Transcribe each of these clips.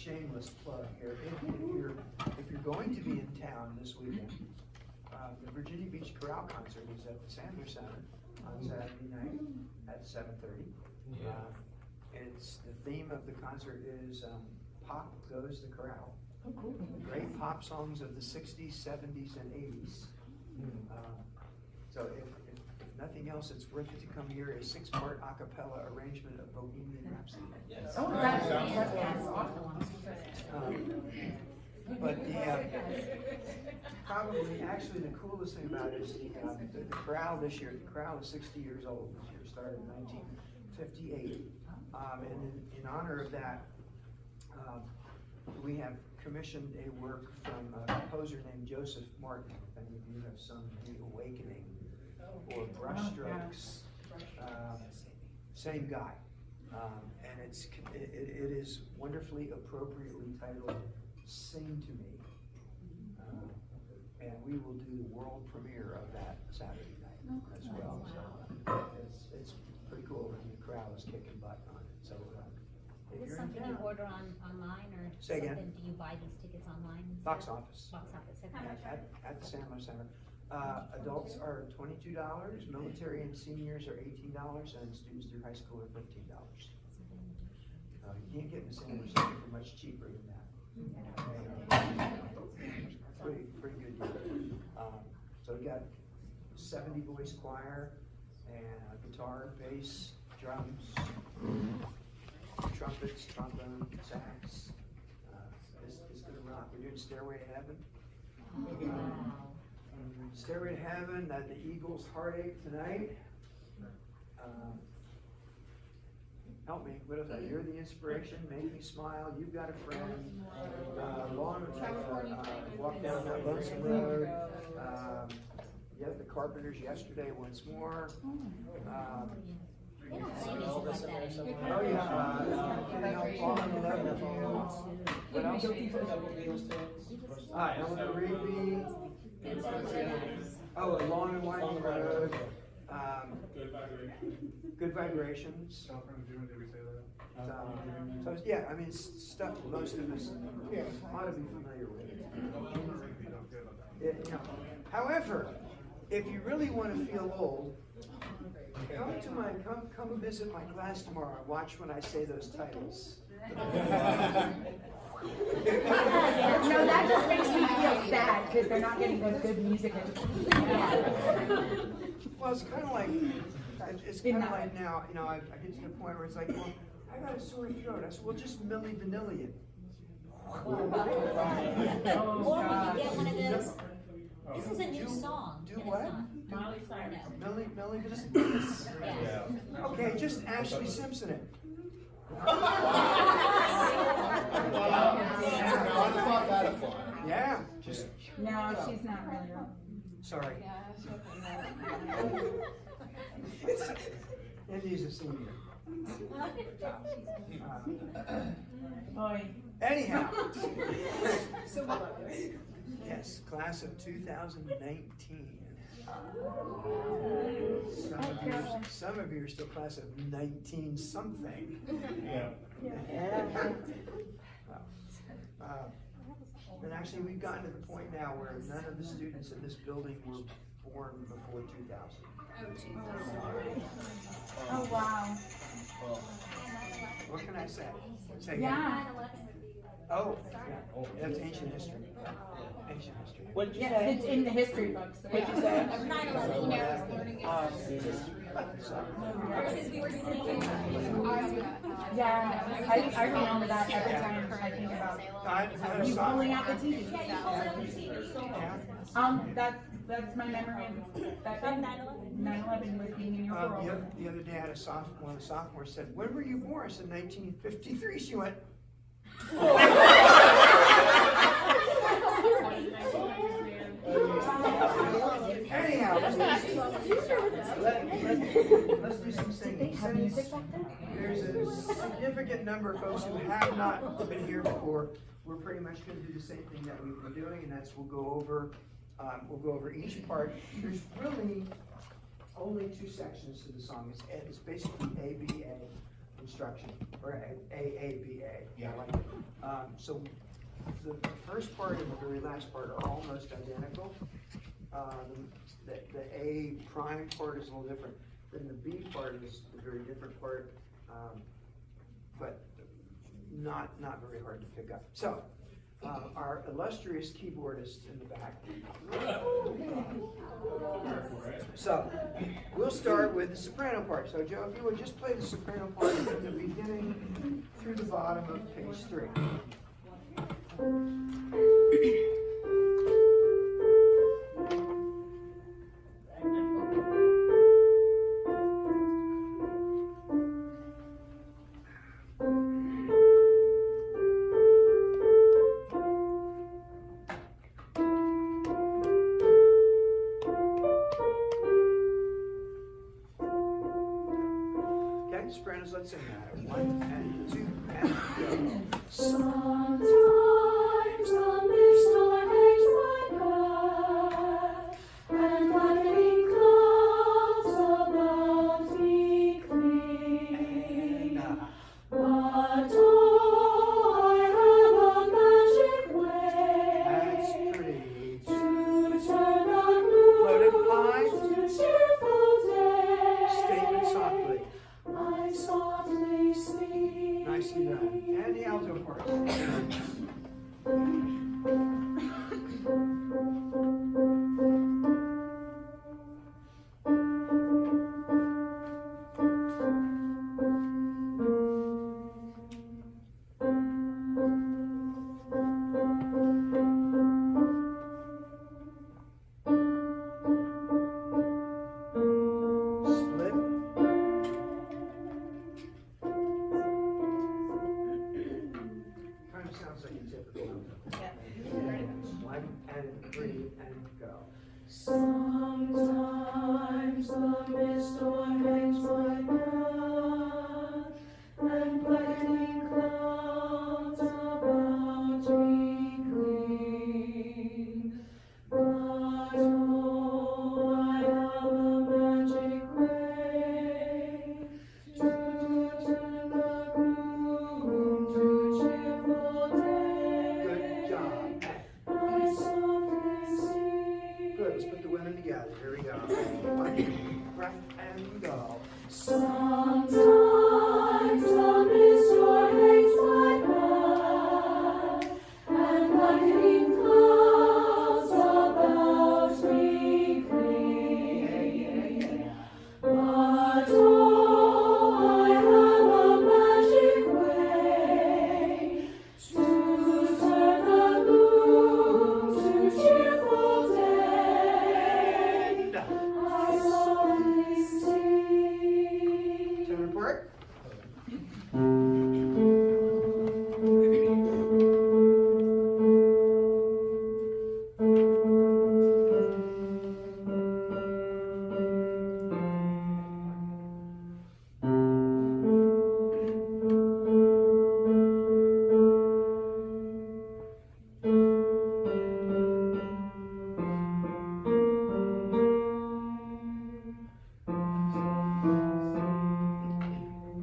shameless plug here. If you're going to be in town this weekend, the Virginia Beach Chorale concert is at the Sandler Center on Saturday night at 7:30. It's the theme of the concert is Pop Goes the Chorale. Oh, cool. Great pop songs of the 60s, 70s, and 80s. So if nothing else, it's worth it to come hear a 6-part a cappella arrangement of Bohemian Rhapsody. Yes. Oh, that's awesome. But probably, actually, the coolest thing about it is the chorale this year. The chorale is 60 years old this year. Started in 1958, and in honor of that, we have commissioned a work from a composer named Joseph Martin. If any of you have sung The Awakening or Brushstrokes, same guy. And it is wonderfully appropriately titled Sing to Me. And we will do the world premiere of that Saturday night as well. So it's pretty cool, and the crowd is kicking butt on it. So if Is this you're in something you town, order online or Say again? something? Do you buy these tickets online? Box office. Box office. Okay. At the Sandler Center. Adults are $22, military and seniors are $18, and students through high school are $15. You can't get in the Sandler Center for much cheaper than that. Pretty good deal. So we got 70 voice choir and guitar, bass, drums, trumpets, trombone, sax. It's gonna rock. We're doing Stairway to Heaven. Stairway to Heaven, the Eagles' Heartache tonight. Help me, what is that? You're the Inspiration, Make Me Smile, You've Got a Friend, Walk Down That Lonesome Road, the Carpenters Yesterday Once More. They don't sing music like that anymore. Oh yeah, Fall in Love with You. What else? Eleanor Rigby. Oh, A Long and Winding Road. Good Vibrations. So yeah, I mean stuff most of us ought to be familiar with. However, if you really want to feel old, come visit my class tomorrow and watch when I say those titles. No, that just makes me feel sad because they're not getting the good music education. Well, it's kind of like now, I get to the point where it's like, well, I got a sore throat. I said, well, just Milli Vanilli it. Or we could get one of those. This is a new song. Do and what? It's not. Molly Cyrus. Milli Vanilli? Yeah. Okay, just Ashley Simpson it. Yeah, just. No, she's not really wrong. Sorry. Indy's a senior. Boy. Anyhow. Yes, class of 2019. Some of you are still class of 19 something. Yeah. And actually, we've gotten to the point now where none of the students in this building were born before 2000. Oh, wow. What can I say? Say again. Yeah. Oh, yeah. That's ancient history. Ancient history. What did you Yes, say? it's in the history books. What'd you say? 9/11, you know, learning versus we were singing. Yeah, I remember that every time I think about you pulling out the TV. That's my memory of that day. 9/11 was being in your world. The other day, I had one of the sophomores said, "When were you born?" I said, 1953. She went, anyhow, let's do some singing. Have music back then? There's a significant number of folks who have not been here before. We're pretty much going to do the same thing that we've been doing, and that's we'll go over each part. There's really only two sections to the song. It's basically A, B, A. instruction, or A-A-B-A. Yeah. I like it. So the first part and the very last part are almost identical. The A prime part is a little different. Then the B part is a very different part, but not very hard to pick up. So, our illustrious keyboardist in the back. So, we'll start with the soprano part. So, Joe, if you would just play the soprano part from the beginning through the bottom of page 3. Okay, sopranos, let's sing that. 1 and 2 and go. Sometimes the mist hangs my path, and lightning clouds about me cling. But oh, I have a magic way. That's pretty. To turn the gloom Floating high. to cheerful day. Statement softly. I softly speak. Nicely done. And the alto part. Split. Kind of sounds like a typical alto. Yeah. 1 and 3 and go. Sometimes the mist hangs my path, and blackening clouds about me cling. But oh, I have a magic way to turn the gloom to cheerful day. Good job. I softly sing. Good, let's put the women together. Here we go. 1 breath and go. Sometimes the mist hangs my path, and blackening clouds about me cling. But oh, I have a magic way to turn the gloom to cheerful day. I softly sing. Tenor part.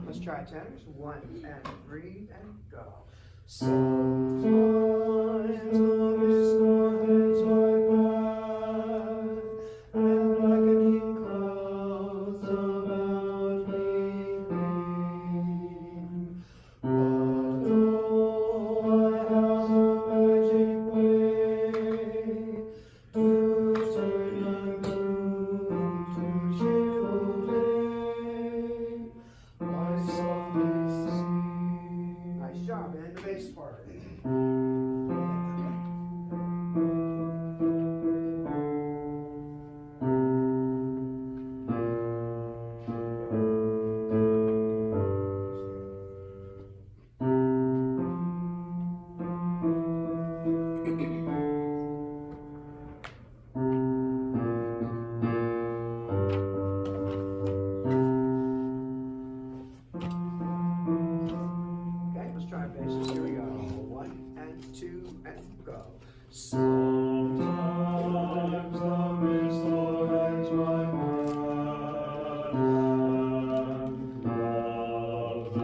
Let's try tenors. 1 and 3 and go. Sometimes the mist hangs my path, and blackening clouds about me cling. But oh, I have a magic way to turn the gloom to cheerful day. I softly sing. Nice job, and the bass part. Okay, let's try basses. Here we go. 1 and 2 and go. Sometimes the mist hangs my path, and clouds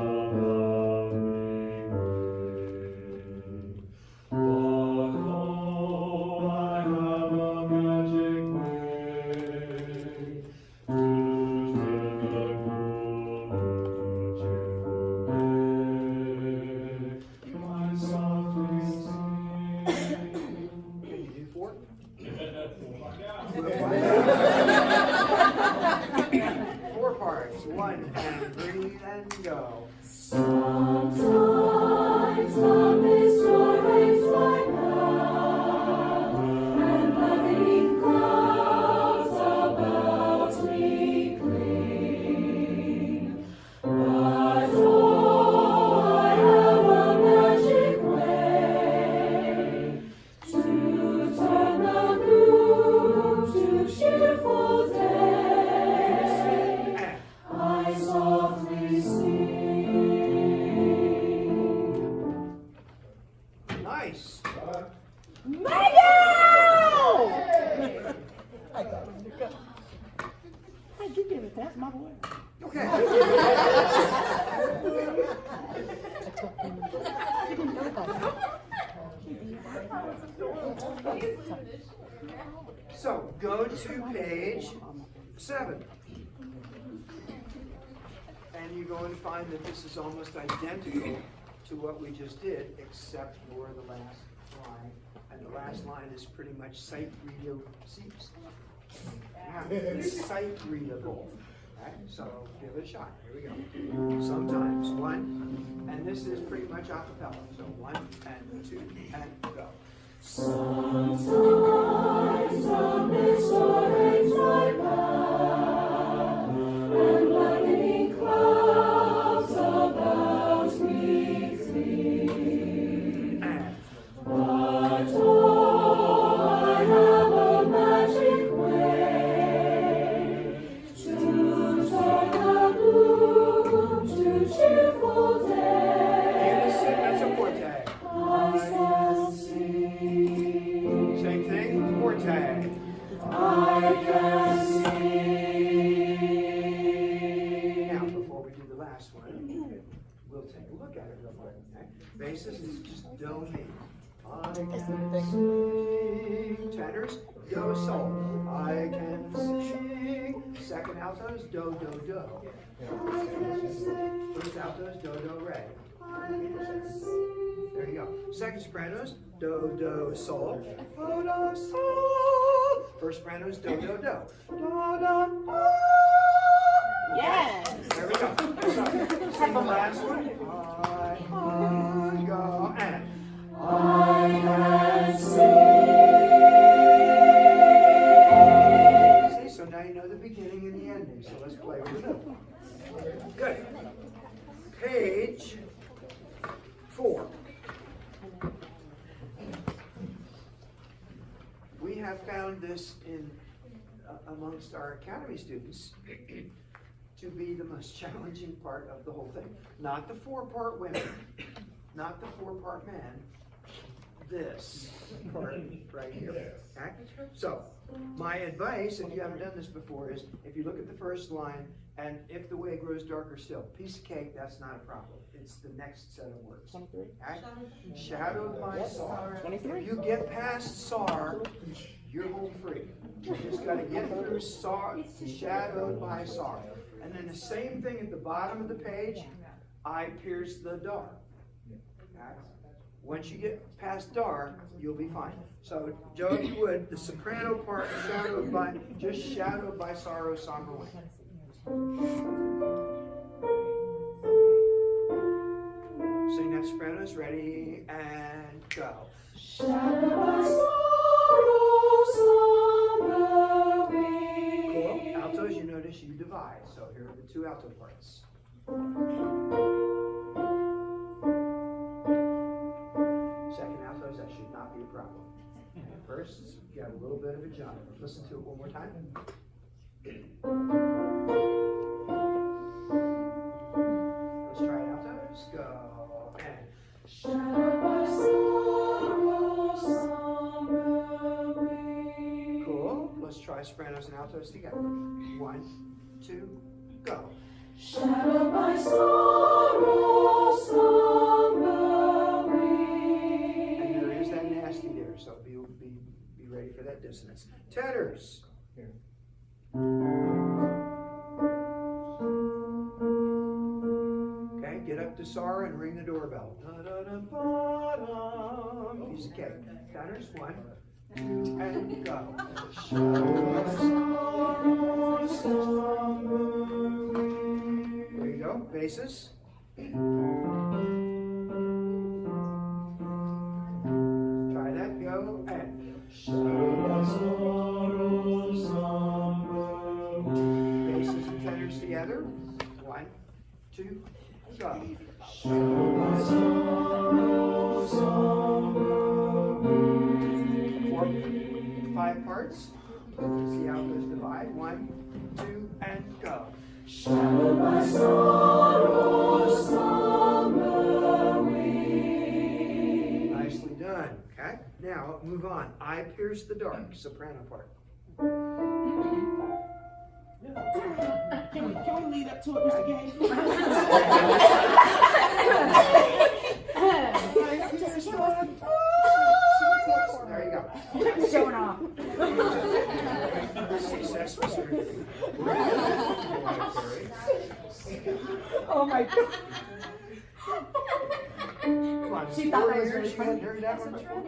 Nice. How'd you give it that, my boy? Okay. So go to page 7. And you're going to find that this is almost identical to what we just did, except for the last line. And the last line is pretty much sight readable. It's sight readable. Right? So give it a shot. Here we go. Sometimes 1, and this is pretty much a cappella. So 1 and 2 and go. Sometimes the mist arrays my path, and blackening clouds about me flee. But oh, I have a magic way to turn the gloom to cheerful day. That's a forte. I can sing. Same thing, forte. I can sing. Now, before we do the last one, we'll take a look at it real quick. Okay? Basis is just do mi. I can sing. Tenors, do sol. I can sing. Second altos, do do do. First altos, do do re. There you go. Second sopranos, do do sol. Do do sol. First sopranos, do do do. Do do do. Yes. There we go. So, sing the last one. I go and I can sing. see. So now you know the beginning and the ending. So let's play with it. Good. Page 4. We have found this in amongst our academy students to be the most challenging part of the whole thing. Not the 4-part women, not the 4-part men, this part right here. Okay? So, my advice, if you haven't done this before, is if you look at the first line, and if the way grows darker still, piece of cake, that's not a problem. It's the next set of words. 23. Okay? Shadowed by SAR. 23. If you get past SAR, you're home free. You just got to get through SAR, shadowed by SAR. And then the same thing at the bottom of the page, I pierce the dark. Okay? Once you get past dark, you'll be fine. So, Joe, if you would, the soprano part shadowed by sorrow, somber wind. Sing that sopranos, ready, and go. Shadowed by sorrow, somber wind. Cool. Altos, you notice you divide. So here are the 2 alto parts. Second altos, that should not be a problem. First, you got a little bit of a jump. Listen to it one more time. Let's try it altos. Go. And Shadowed by sorrow, somber wind. cool. Let's try sopranos and altos together. 1, 2, go. Shadowed by sorrow, somber wind. And there is that nasty there, so be ready for that dissonance. Tenors. Okay, get up to SAR and ring the doorbell. Da-da-da-ba-dum. Piece of cake. Tenors, 1, 2, and go. There you go. Basses. Try that. Go and. Basses and tenors together. 1, 2, go. 4, 5 parts. See how those divide. 1, 2, and go. Shadowed by sorrow, somber wind. Nicely done. Good. Okay. Now move on. I pierce the dark. Soprano part. Can we lead up to it, Mr. Gay? There you go. Showing off. Successful surgery. Oh my God. Come on. She thought that was 4 years. really You funny. hadn't heard that one before?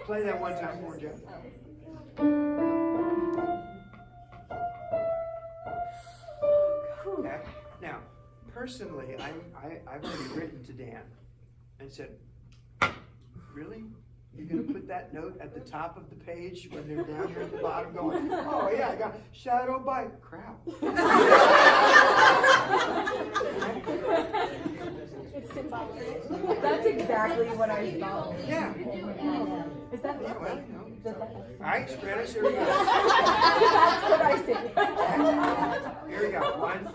Play that one time for Joe. Okay. Now, personally, I've already written to Dan and said, really? You're going to put that note at the top of the page when they're down here at the bottom going, oh yeah, I got shadow by crap. That's exactly what I thought. Yeah. Is that Yeah, well, you know. Does that- All right, Spanish, here we go. That's what I said. Here we go. 1,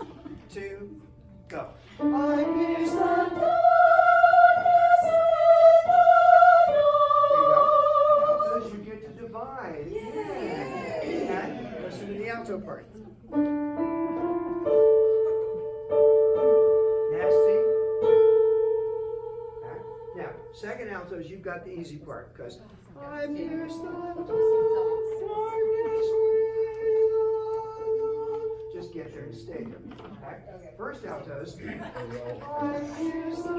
2, go. I pierce the darkness with There you go. Altos, you get to divide. Yeah. And listen to the alto part. Nasty. Okay. Now, second altos, you've got the easy part because I pierce the darkness with just get there and stay there. Okay? First altos. I pierce the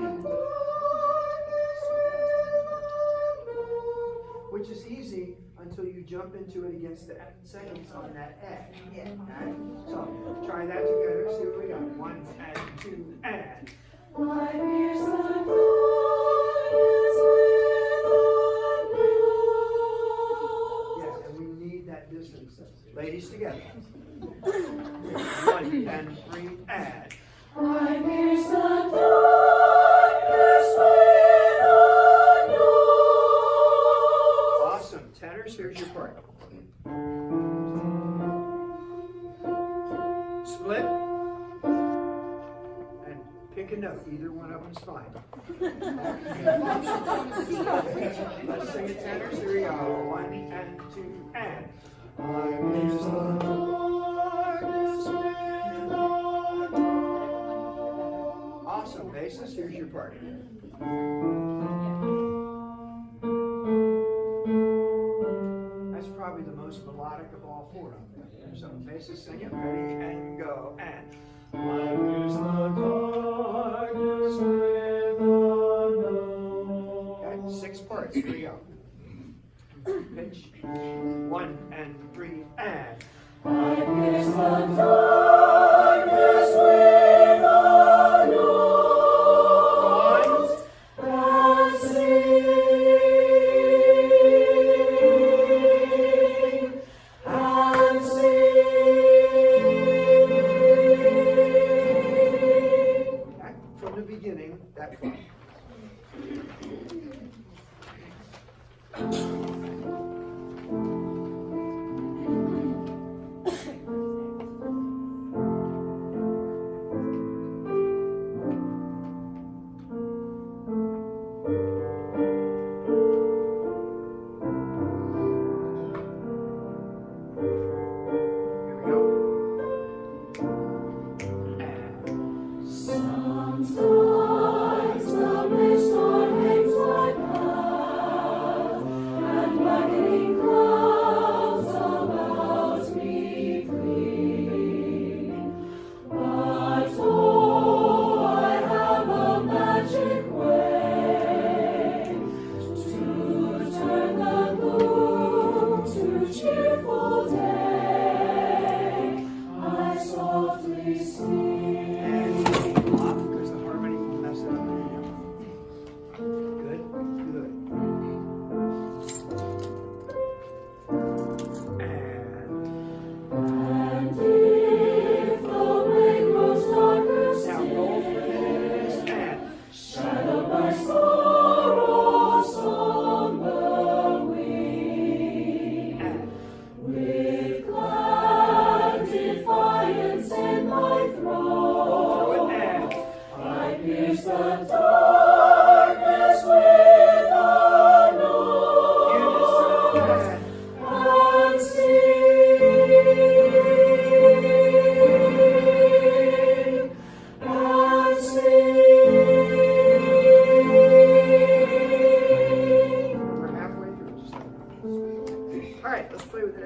which is easy until you jump into it against the second on that edge. Okay? So try that together. See what we got. 1 and 2 and. I pierce the darkness with Yes, and we need that distance. Ladies together. 1 and 3 and. I pierce the darkness with a note. Awesome. Tenors, here's your part. Split. And pick a note. Either one of them's fine. Let's sing it tenors. Here we go. 1 and 2 and. I pierce the darkness with a note. Awesome. Basses, here's your part. That's probably the most melodic of all 4 of them. So basses, sing it. Ready and go. And. I pierce the darkness with a note. Okay, 6 parts. Here we go. Pitch. 1 and 3 and. I pierce the darkness with a note and sing and sing. Okay, from the beginning, that far.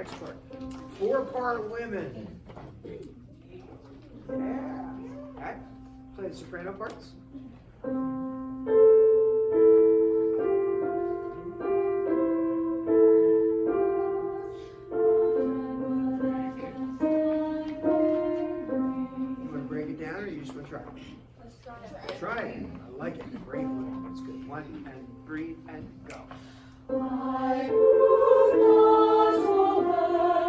next part. 4-part women. Yeah. Okay. Play the soprano parts. Try it. I like it. Great. That's good. 1 and breathe and go. I brood not over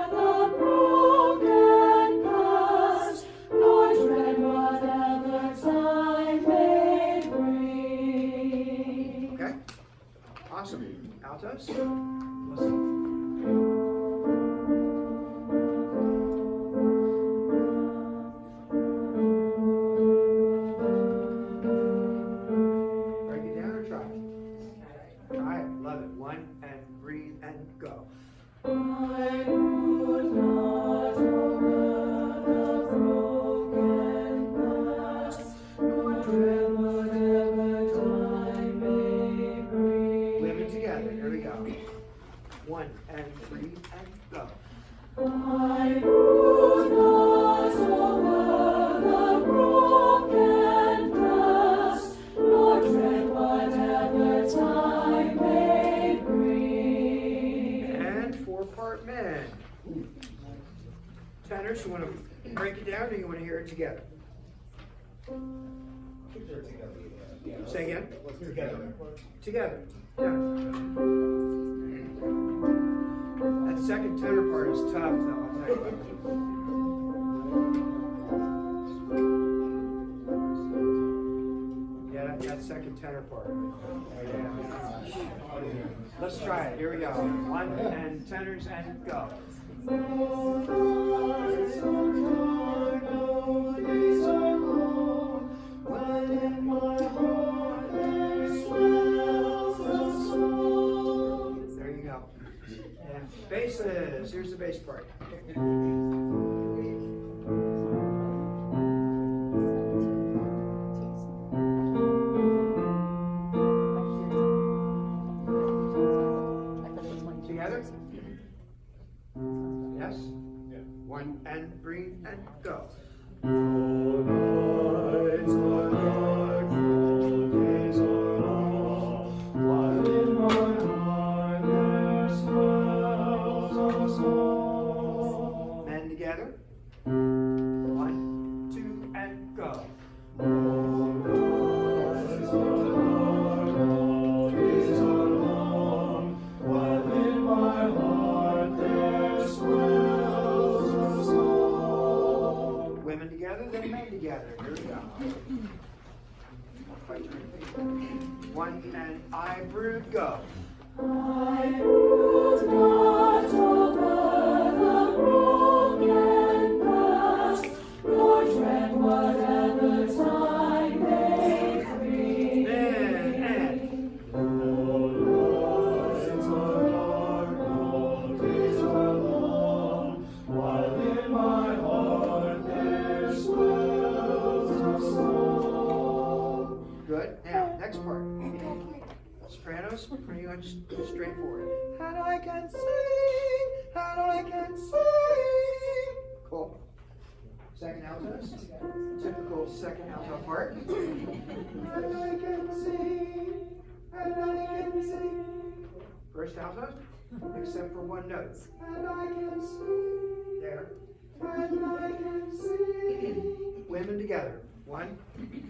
the broken past, nor dread whatever time may bring. Okay. Awesome. Altos. Listen. Tenors, you want to break it down or you want to hear it together? Say again? Together. Together. That second tenor part is tough, though, I'll tell you what. Yeah, that second tenor part. Yeah. Let's try it. Here we go. 1 and tenors and go. There you go. And basses. Here's the bass part. Together? Yes? 1 and breathe and go. Men together. 1, 2, and go. Women together, then men together. Here we go. 1 and I brood, go. I brood not over the broken past, nor dread whatever time may bring. And while in my heart there swells a song. good. Now, next part. Sopranos, pretty much straightforward. And I can sing, and I can sing. Cool. Second altos. Typical second alto part. And I can sing, and I can sing. First alto, except for one note. And I can sing. There. And I can sing. Women together. 1,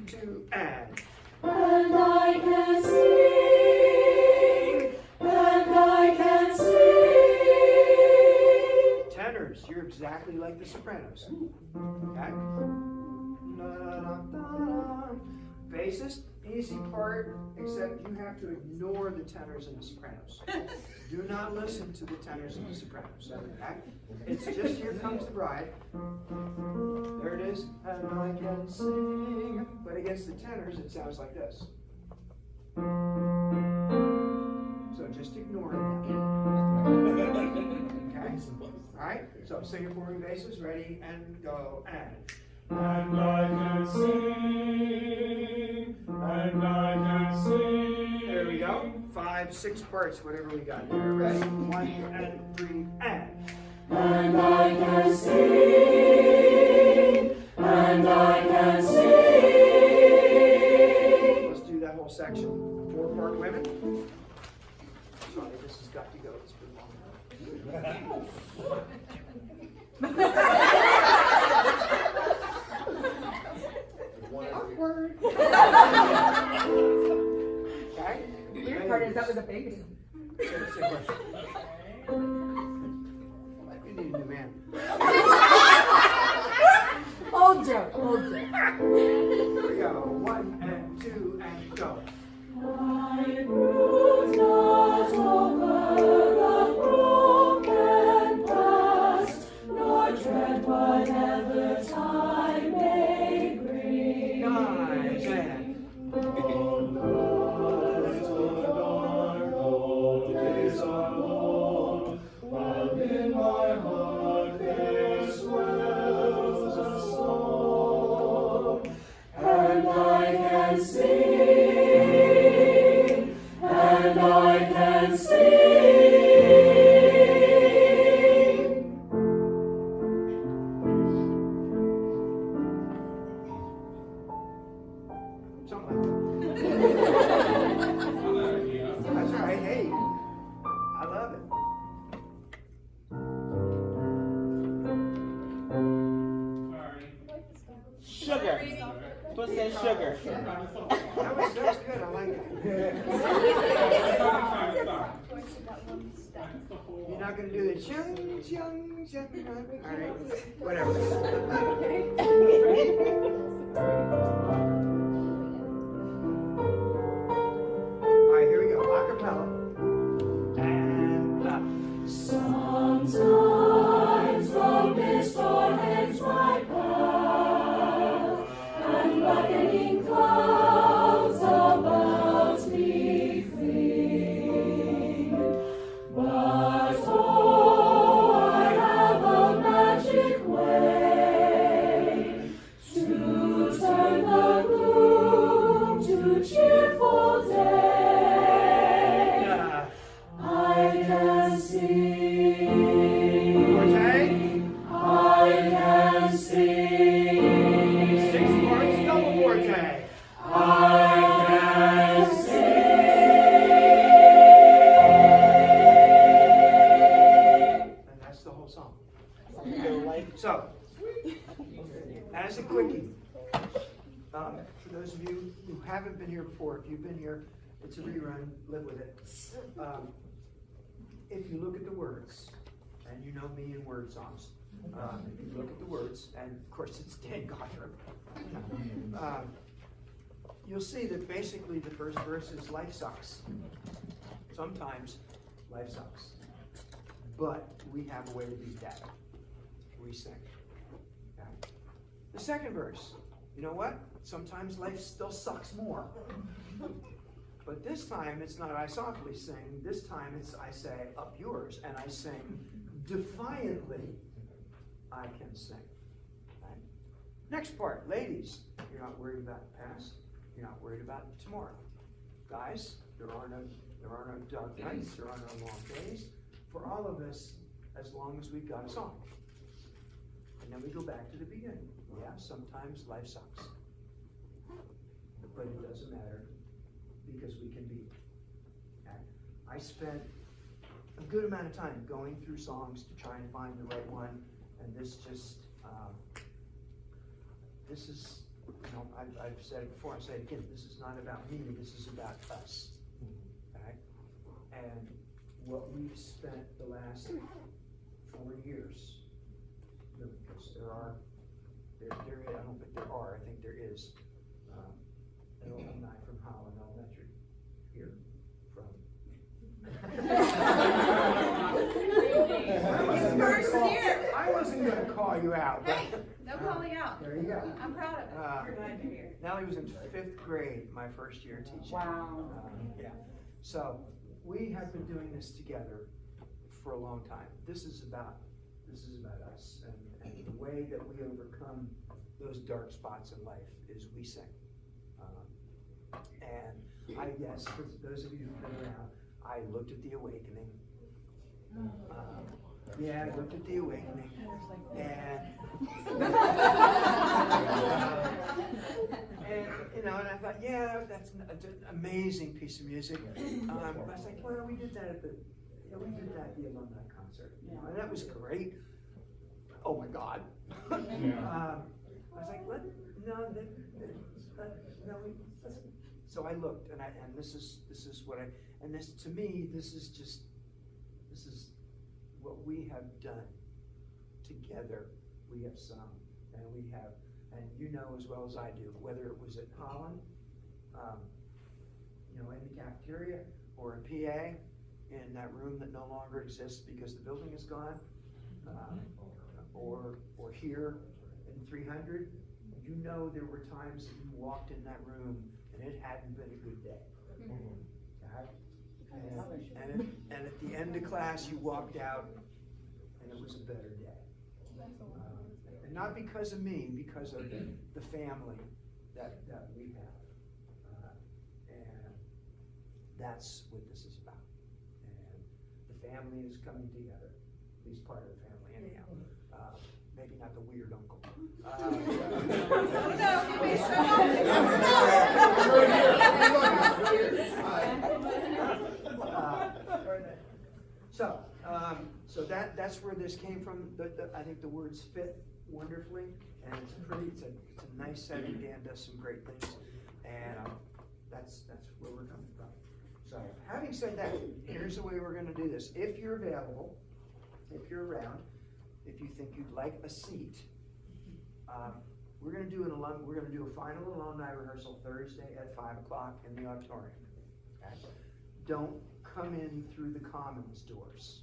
2, and. And I can sing, and I can sing. Tenors, you're exactly like the sopranos. Okay? Bassist, easy part, except you have to ignore the tenors and the sopranos. Do not listen to the tenors and the sopranos. Okay? It's just Here Comes the Bride. There it is. And I can sing. But against the tenors, it sounds like this. So just ignore it. Okay? Alright? So sing it for me, basses. Ready, and go, and. And I can sing, and I can sing. There we go. 5, 6 parts, whatever we got there. Ready? 1 and 3 and. and I can sing, and I can sing. Let's do that whole section. 4-part women. Sorry, this has got to go. It's been long Okay? The weird part is that was a baby. You need a new man. Old joke, old joke. Here we go. 1 and 2 and go. I brood not over the broken past, nor dread whatever time may bring. Guys, and Though nights are dark, though days are long, while in my heart there swells a song, and I can sing, and I can sing. something like that. That's right. Hey, I love it. Sugar. What's that sugar? That was good. I like it. You're not going to do the chung, chung, chung. All right. Whatever. All right, here we go. Acapella. And Sometimes the mist o'erhangs my path, and beckoning clouds about me cling. But oh, I have a magic way to turn the gloom to cheerful day. I can sing. forte. I can sing. 6 parts, double forte. I can sing. And that's the whole song. So, as a quickie, for those of you who haven't been here before, if you've been here, it's a rerun, live with it. If you look at the words, and you know me in word songs, if you look at the words, and of course it's Dan Goddard, you'll see that basically the first verse is life sucks. Sometimes life sucks. But we have a way to beat that. We sing. Okay? The second verse, you know what? Sometimes life still sucks more. But this time it's not I softly sing. This time it's I say up yours, and I sing defiantly. I can sing. Okay? Next part, ladies. You're not worried about the past. You're not worried about tomorrow. Guys, there are no dark nights. There are no long days. For all of us, as long as we've got a song. And then we go back to the beginning. Yeah, sometimes life sucks. But it doesn't matter because we can beat it. Okay? I spent a good amount of time going through songs to try and find the right one, and this just, this is, you know, I've said it before, I say it again, this is not about me, this is about us. Okay? And what we've spent the last 4 years, because there is, I don't think there are, I think there is, an alumni from Holland Elementary here, from. His first year. I wasn't going to call you out, but. Hey, no calling out. There you go. I'm proud of it. You're glad you're here. Nellie was in 5th grade, my first year teaching. Wow. Yeah. So we have been doing this together for a long time. This is about us, and the way that we overcome those dark spots in life is we sing. And yes, for those of you who've been around, I looked at The Awakening. Yeah, I looked at the Awakening, and and I thought, yeah, that's an amazing piece of music. I was like, well, we did that at the alumni concert, and that was great. Oh my God. I was like, so I looked, and this is what to me, this is what we have done together. We have sung, and you know as well as I do, whether it was at Holland, in the cafeteria, or in PA, in that room that no longer exists because the building is gone, or here in 300, you know there were times that you walked in that room and it hadn't been a good day. And at the end of class, you walked out and it was a better day. And not because of me, because of the family that we have. And that's what this is about. And the family is coming together, at least part of the family anyhow. Maybe not the weird uncle. No, he may show up. So that's where this came from. I think the words fit wonderfully, and it's a nice setting. Dan does some great things, and that's where we're coming from. So having said that, here's the way we're going to do this. If you're available, if you're around, if you think you'd like a seat, we're going to do a final alumni rehearsal Thursday at 5 o'clock in the auditorium. Okay? Don't come in through the Commons doors.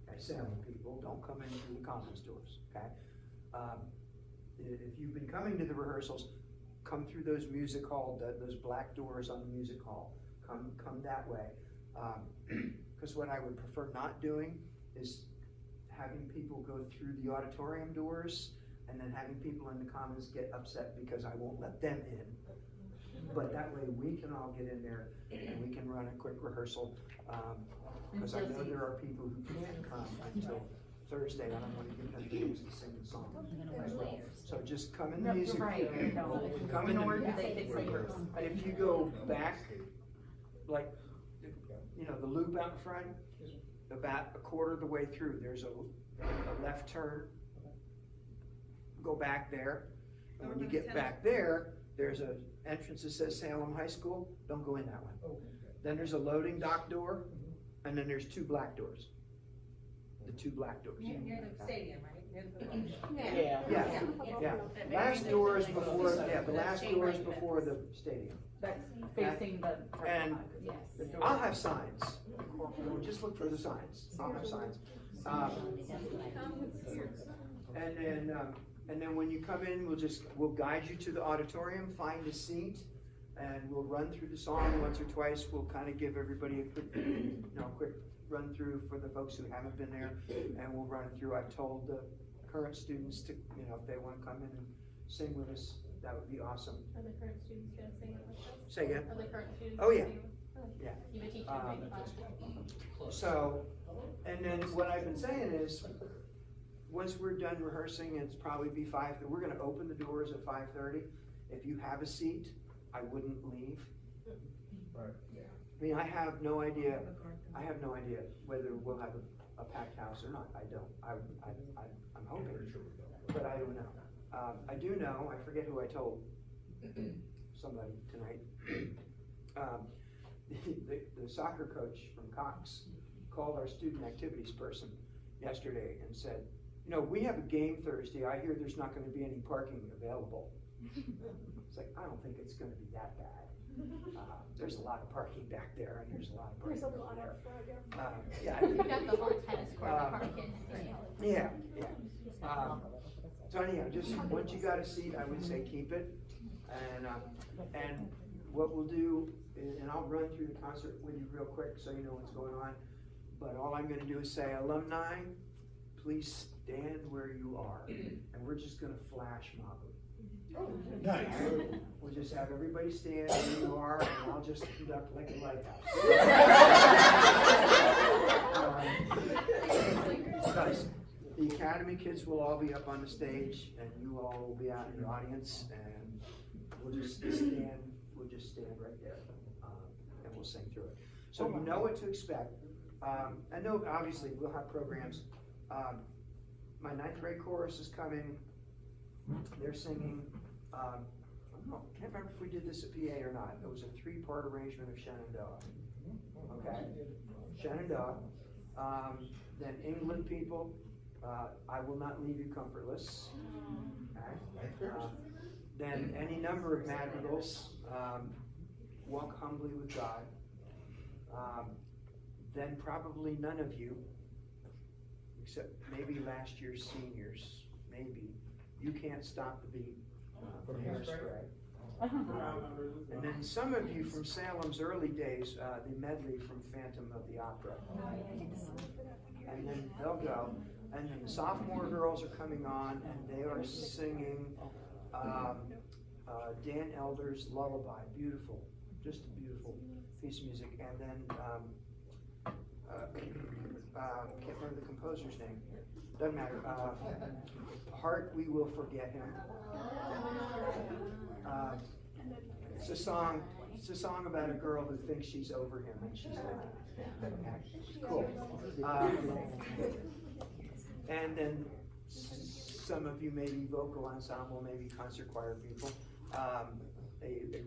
Okay, Salem people, don't come in through the Commons doors. Okay? If you've been coming to the rehearsals, come through those music hall, those black doors on the music hall. Come that way. Because what I would prefer not doing is having people go through the auditorium doors and then having people in the Commons get upset because I won't let them in. But that way we can all get in there and we can run a quick rehearsal. Because I know there are people who can't come until Thursday. I don't want to give them the chance to sing the song as well. So just come in the music. Right. Come in if you go back, like, the loop out in front, about a quarter of the way through, there's a left turn. Go back there, and when you get back there, there's an entrance that says Salem High School. Don't go in that one. Then there's a loading dock door, and then there's two black doors. The two black doors. Near the stadium, right? Yeah. Last doors before. The last doors before the stadium. That's facing the. And yes. I'll have signs. Just look for the signs. I'll have signs. And then when you come in, we'll guide you to the auditorium, find a seat, and we'll run through the song once or twice. We'll kind of give everybody a quick run through for the folks who haven't been there, and we'll run it through. I've told the current students to, if they want to come in and sing with us, that would be awesome. Are the current students going to sing it with us? Say again? Are the current students Oh, yeah. sing it with us? Yeah. You would teach them So, and then what I've been saying is, once we're done rehearsing, it's probably be 5. We're going to open the doors at 5:30. If you have a seat, I wouldn't leave. Right. I mean, I have no idea whether we'll have a packed house or not. I don't. I'm hoping, but I don't know. I do know. I forget who I told. Somebody tonight. The soccer coach from Cox called our student activities person yesterday and said, we have a game Thursday. I hear there's not going to be any parking available. It's like, I don't think it's going to be that bad. There's a lot of parking back there, and there's a lot of parking over there. You got the whole tennis court parking. Yeah. So anyhow, just once you got a seat, I would say keep it. And what we'll do, and I'll run through the concert with you real quick so you know what's going on. But all I'm going to do is say, alumni, please stand where you are, and we're just going to flash mob them. Nice. We'll just have everybody stand where you are, and I'll just conduct like a lighthouse. kids will all be up on the stage, and you all will be out in the audience, and we'll just stand right there, and we'll sing through it. So you know what to expect. I know, obviously, we'll have programs. My 9th grade chorus is coming. They're singing, I can't remember if we did this at PA or not. It was a 3-part arrangement of Shenandoah. Okay? Shenandoah. Then England people, I Will Not Leave You Comfortless. Okay? Then any number of madrigals, Walk Humbly with God. Then probably none of you, except maybe last year's seniors, maybe. You Can't Stop the Beat from Hairspray. And then some of you from Salem's early days, the medley from Phantom of the Opera. And then they'll go. And then the sophomore girls are coming on, and they are singing Dan Elder's Lullaby. Beautiful, just a beautiful piece of music. And then, can't remember the composer's name. Doesn't matter. Heart, We Will Forget Him. It's a song about a girl who thinks she's over him and she's not. Cool. And then some of you maybe vocal ensemble, maybe concert choir people. A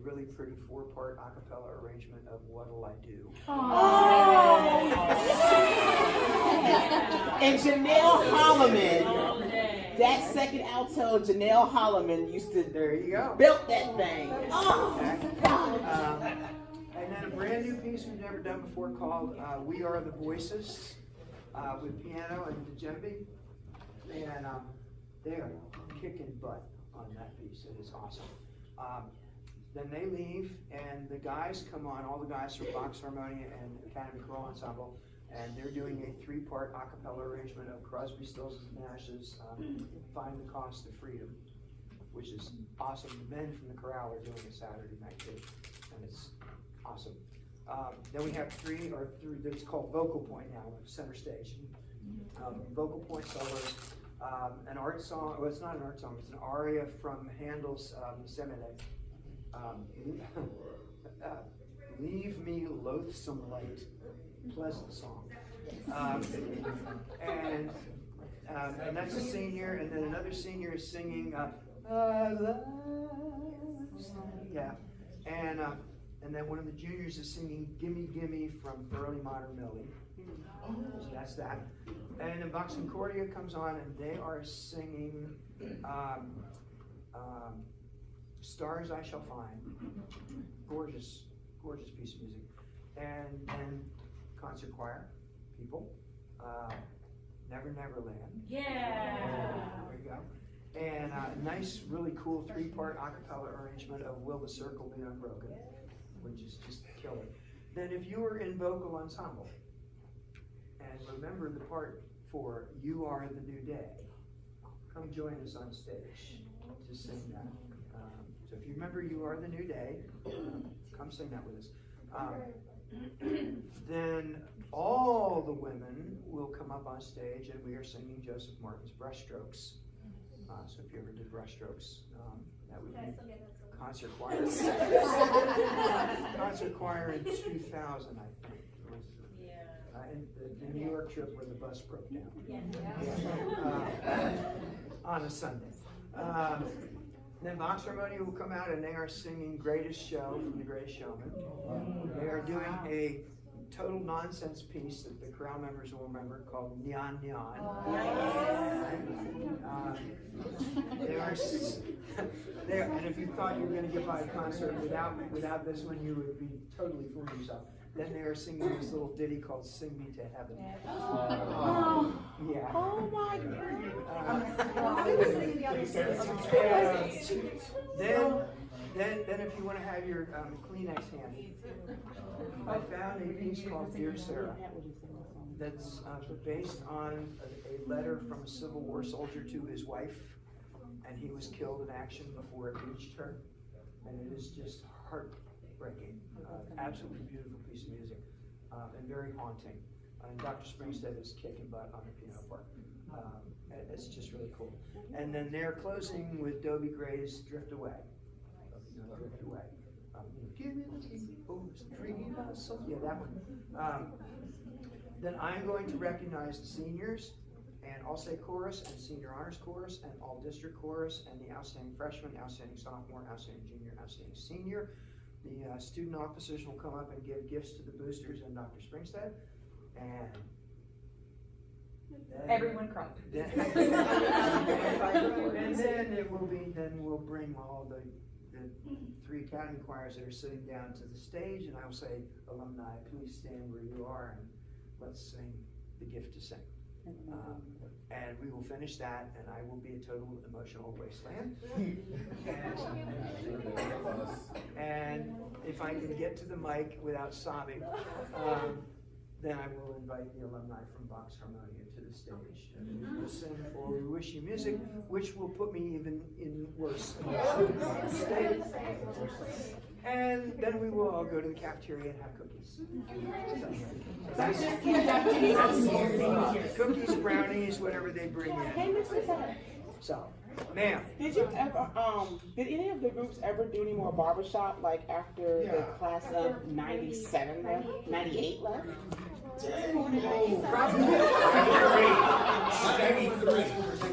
really pretty 4-part a cappella arrangement of What'll I Do. And Janelle Holloman, that second alto, Janelle Holloman used to There you go. built that thing. And then a brand new piece we've never done before called We Are the Voices with piano and the djembe. And they are kicking butt on that piece. It is awesome. Then they leave, and the guys come on, all the guys from Vox Harmonia and Academy Choral Ensemble, and they're doing a 3-part a cappella arrangement of Crosby, Stills and Nash's Find the Cost of Freedom, which is awesome. The men from the chorale are doing it Saturday night too, and it's awesome. Then we have three, it's called Vocal Point now, center stage. Vocal Point solos, an art song, well, it's not an art song, it's an aria from Handel's Semele. Leave Me Loathsome Light, pleasant song. And that's a senior, and then another senior is singing, yeah, and then one of the juniors is singing Gimme Gimme from Early Modern Millie. So that's that. And then Vox Concordia comes on, and they are singing Stars I Shall Find. Gorgeous, gorgeous piece of music. And concert choir, people. Never Neverland. Yeah. There you go. And a nice, really cool 3-part a cappella arrangement of Will the Circle Be Unbroken, which is just killer. Then if you were in vocal ensemble, and remember the part for You Are the New Day, come join us on stage to sing that. So if you remember You Are the New Day, come sing that with us. Then all the women will come up on stage, and we are singing Joseph Martin's Brushstrokes. So if you ever did Brushstrokes, that would be concert choir. Concert choir in 2000, I think. In the New York trip where the bus broke down. On a Sunday. Then Vox Harmonia will come out, and they are singing Greatest Show from The Greatest Showman. They are doing a total nonsense piece that the chorale members will remember called Nyan Nyan. And if you thought you were going to get by a concert without this one, you would be totally fooling yourself. Then they are singing this little ditty called Sing Me to Heaven. Yeah. Oh my Then if you want to have your Kleenex handy, I found a piece called Dear Sarah that's based on a letter from a Civil War soldier to his wife, and he was killed in action before it reached her, and it is just heartbreaking. Absolutely beautiful piece of music, and very haunting. And Dr. Springstead is kicking butt on the piano part. It's just really cool. And then they're closing with Dobie Gray's Drift Away. Drift Away. Give me the people's dream of soul. Yeah, that one. Then I'm going to recognize the seniors and All-State Chorus and Senior Honors Chorus and All-District Chorus and the Outstanding Freshman, Outstanding Sophomore, Outstanding Junior, Outstanding Senior. The student officers will come up and give gifts to the boosters and Dr. Springstead. And then, Everyone cried. And then it will be, then we'll bring all the 3 academy choirs that are sitting down to the stage, and I will say, alumni, please stand where you are and let's sing the gift to sing. And we will finish that, and I will be a total emotional wasteland. And if I can get to the mic without sobbing, then I will invite the alumni from Vox Harmonia to the stage. And we'll sing for We Wish You Music, which will put me even in worse state. And then we will all go to the cafeteria and have cookies. Cookies, brownies, whatever they bring Hey, in. Mr. Ted, So, ma'am. did you ever, did any of the groups ever do any more barbershop, like after the class of 97 left, 98 left?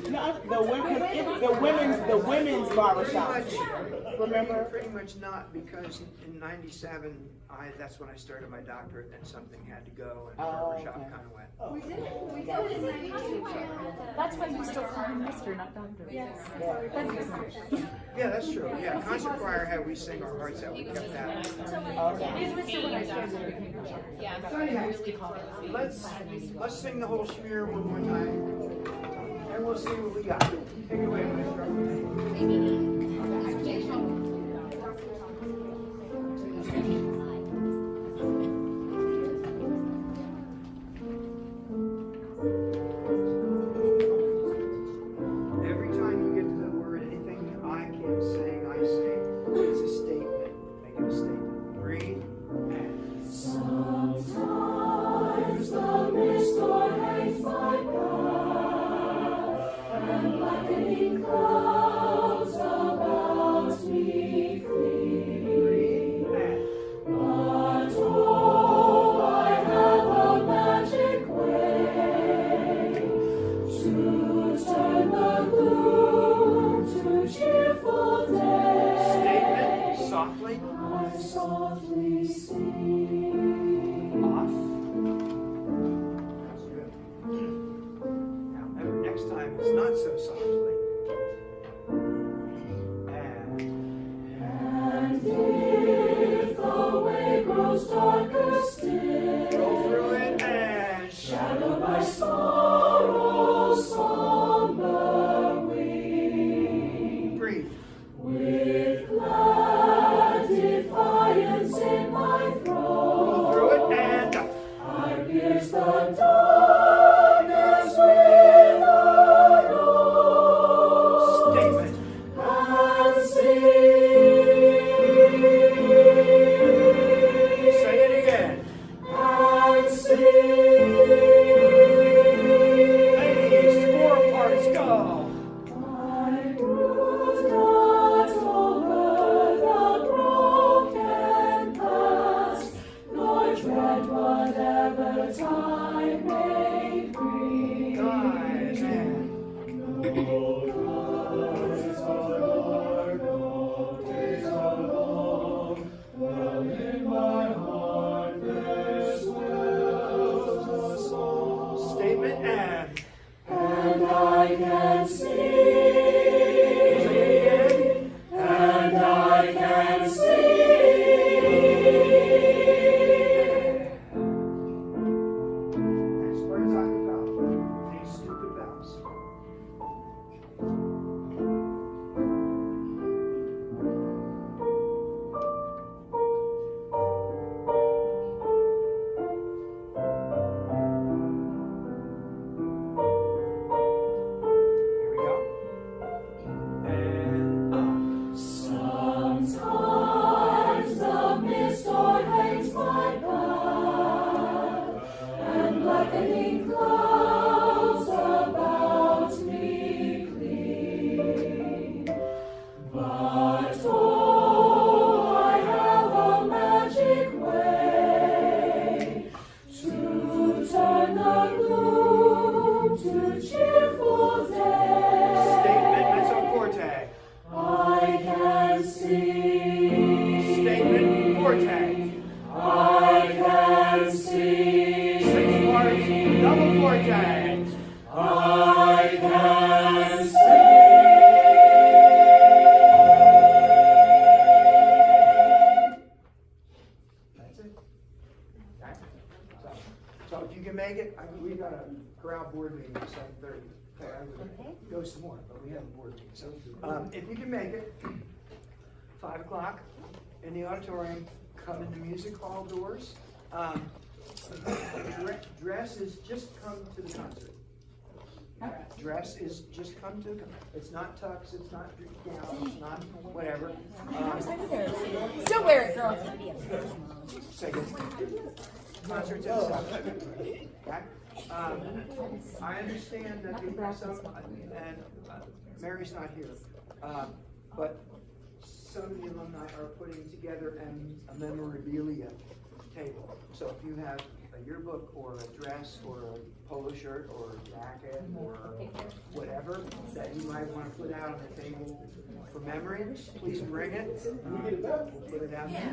No, the women's barbershop. Remember? Pretty much not, because in 97, that's when I started my doctorate, and something had to go, and barbershop okay. kind of went. That's why you still call him Mr., not Doctor. Yeah, that's true. Yeah, concert choir we sing our hearts out. We kept that. Let's sing the whole schmear one more time, and we'll see what we got. Take it away, Maestro. Every time you get to the word anything I can sing, I sing. It's a statement. Make it a statement. Breathe and Sometimes the mist o'erhangs my path, and blackening clouds about me flee. breathe and But oh, I have a magic way to turn the gloom to cheerful day. statement softly I softly sing. off. That's good. Now, remember, next time it's not so softly. And And if the way grows darker still, go through it and shadowed by sorrow's somber wing, breathe. with glad defiance in my Go through throat, it and I pierce the darkness with a note statement. and sing. Say it again. And sing. Ladies, 4 parts, go. I brood not over the broken past, nor dread whatever time may bring. Guys, and statement and And I can sing, say it again. and I can sing. Double forte. I can sing. That's it. Okay. So if you can make it, we got a corral board meeting at 7:30. Okay, I would go some more, but we have a board meeting. So if you can make it, 5 o'clock in the auditorium, come in the music hall doors. Dress is just come to the concert. Dress is just come to the concert. It's not tux, it's not gown, it's not whatever. Still wear it, girl. Say this. Concerts at 7. Okay? I understand that some, and Mary's not here, but some of the alumni are putting together a memorabilia table. So if you have a yearbook or a dress or a polo shirt or a jacket or whatever that you might want to put out on the table for memory, please bring it. We'll put it out there.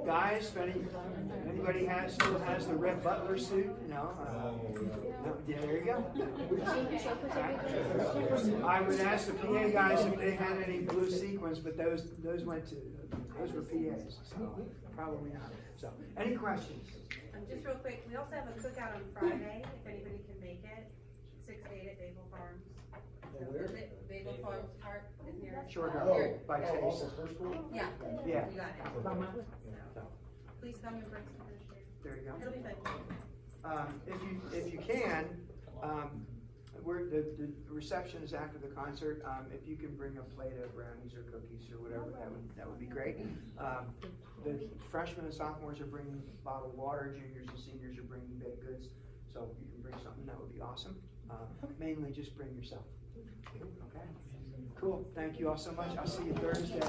Guys, if anybody still has the red butler suit, yeah, there you go. I would ask the PA guys if they had any blue sequins, but those were PAs, so probably not. So, any questions? Just real quick, we also have a cookout on Friday, if anybody can make it, 6 to 8 at Babel Farms. Babel Farms Park is near. Short Here. by taste. Yeah. Yeah. You got it. So, please come and bring some fish here. There you go. It'll be fun. If you can, the reception is after the concert. If you can bring a plate of brownies or cookies or whatever, that would be great. The freshmen and sophomores are bringing bottled water. Juniors and seniors are bringing baked goods. So if you can bring something, that would be awesome. Mainly just bring yourself. Okay. Cool. Thank you all so much. I'll see you Thursday.